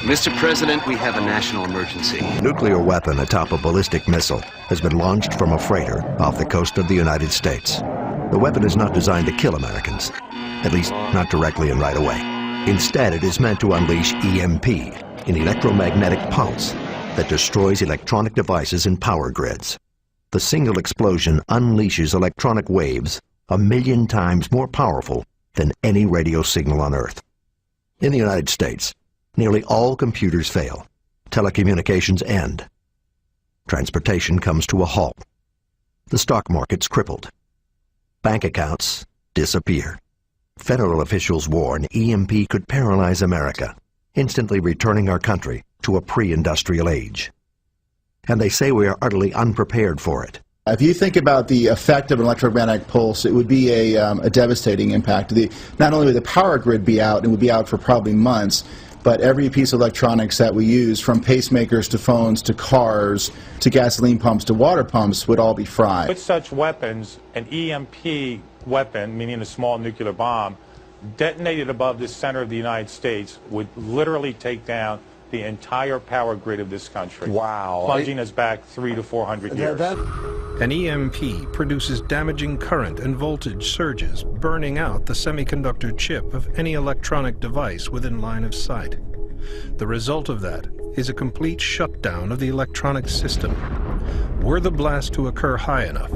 Mr. President, we have a national emergency. A nuclear weapon atop a ballistic missile has been launched from a freighter off the coast of the United States. The weapon is not designed to kill Americans, at least not directly and right away. Instead, it is meant to unleash EMP, an electromagnetic pulse that destroys electronic devices and power grids. The single explosion unleashes electronic waves 1,000,000 times more powerful than any radio signal on Earth. In the United States, nearly all computers fail. Telecommunications end. Transportation comes to a halt. The stock market's crippled. Bank accounts disappear. Federal officials warn EMP could paralyze America, instantly returning our country to a pre-industrial age. And they say we are utterly unprepared for it. If you think about the effect of an electromagnetic pulse, it would be a devastating impact. Not only would the power grid be out, it would be out for probably months, but every piece of electronics that we use, from pacemakers to phones to cars to gasoline pumps to water pumps, would all be fried. With such weapons, an EMP weapon, meaning a small nuclear bomb, detonated above the center of the United States would literally take down the entire power grid of this country. Wow. Plunging us back 300 to 400 years. An EMP produces damaging current and voltage surges, burning out the semiconductor chip of any electronic device within line of sight. The result of that is a complete shutdown of the electronic system. Were the blast to occur high enough,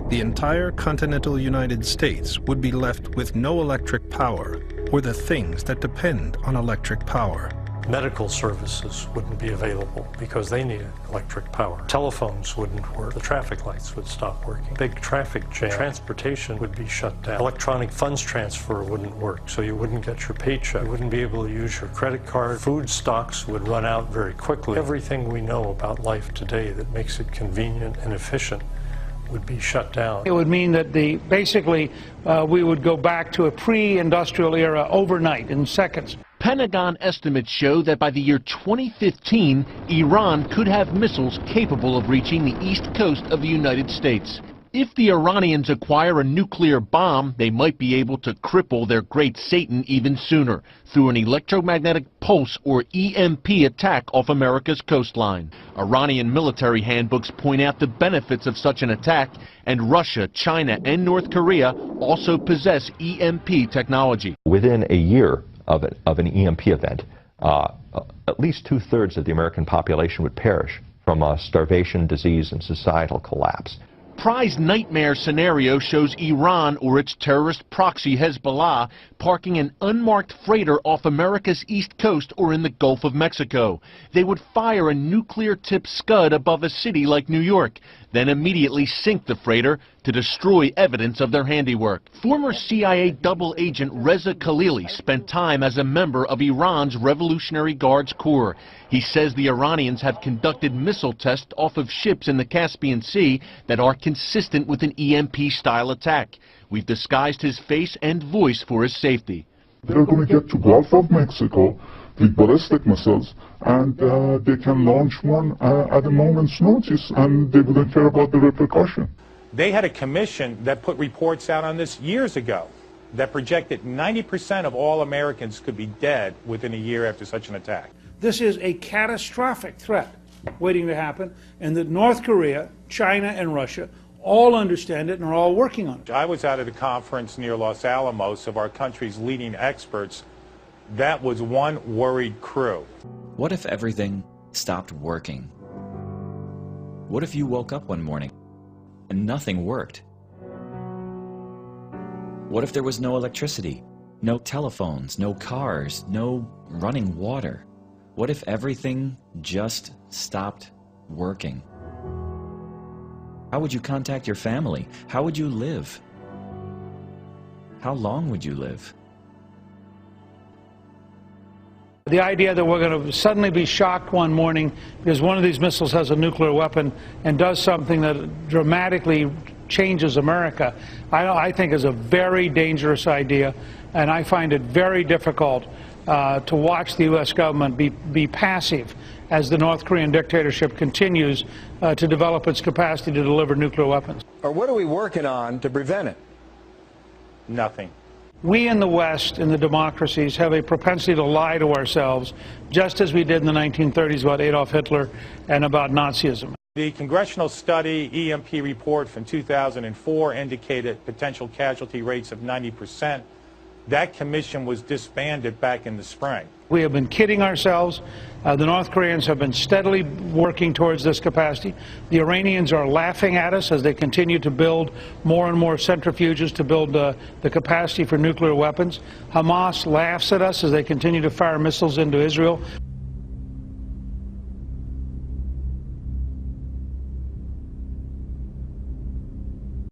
the entire continental United States would be left with no electric power or the things that depend on electric power. Medical services wouldn't be available because they needed electric power. Telephones wouldn't work. The traffic lights would stop working. Big traffic jam. Transportation would be shut down. Electronic funds transfer wouldn't work, so you wouldn't get your paycheck. You wouldn't be able to use your credit card. Food stocks would run out very quickly. Everything we know about life today that makes it convenient and efficient would be shut down. It would mean that basically we would go back to a pre-industrial era overnight, in seconds. Pentagon estimates show that by the year 2015, Iran could have missiles capable of reaching the east coast of the United States. If the Iranians acquire a nuclear bomb, they might be able to cripple their great Satan even sooner through an electromagnetic pulse or EMP attack off America's coastline. Iranian military handbooks point out the benefits of such an attack, and Russia, China, and North Korea also possess EMP technology. Within a year of an EMP event, at least 2/3 of the American population would perish from starvation, disease, and societal collapse. Prize nightmare scenario shows Iran or its terrorist proxy Hezbollah parking an unmarked freighter off America's east coast or in the Gulf of Mexico. They would fire a nuclear-tipped scud above a city like New York, then immediately sink the freighter to destroy evidence of their handiwork. Former CIA double agent Reza Khalili spent time as a member of Iran's Revolutionary Guards Corps. He says the Iranians have conducted missile tests off of ships in the Caspian Sea that are consistent with an EMP-style attack. We've disguised his face and voice for his safety. They're going to get to Gulf of Mexico with ballistic missiles, and they can launch one at a moment's notice, and they wouldn't care about the repercussion. They had a commission that put reports out on this years ago that projected 90% of all Americans could be dead within a year after such an attack. This is a catastrophic threat waiting to happen, and that North Korea, China, and Russia all understand it and are all working on it. I was out at a conference near Los Alamos of our country's leading experts. That was one worried crew. What if everything stopped working? What if you woke up one morning and nothing worked? What if there was no electricity, no telephones, no cars, no running water? What if everything just stopped working? How would you contact your family? How would you live? How long would you live? The idea that we're going to suddenly be shocked one morning because one of these missiles has a nuclear weapon and does something that dramatically changes America, I think is a very dangerous idea, and I find it very difficult to watch the U.S. government be passive as the North Korean dictatorship continues to develop its capacity to deliver nuclear weapons. Or what are we working on to prevent it? Nothing. We in the West, in the democracies, have a propensity to lie to ourselves, just as we did in the 1930s about Adolf Hitler and about Nazism. The congressional study EMP report from 2004 indicated potential casualty rates of 90%. That commission was disbanded back in the spring. We have been kidding ourselves. The North Koreans have been steadily working towards this capacity. The Iranians are laughing at us as they continue to build more and more centrifuges to build the capacity for nuclear weapons. Hamas laughs at us as they continue to fire missiles into Israel.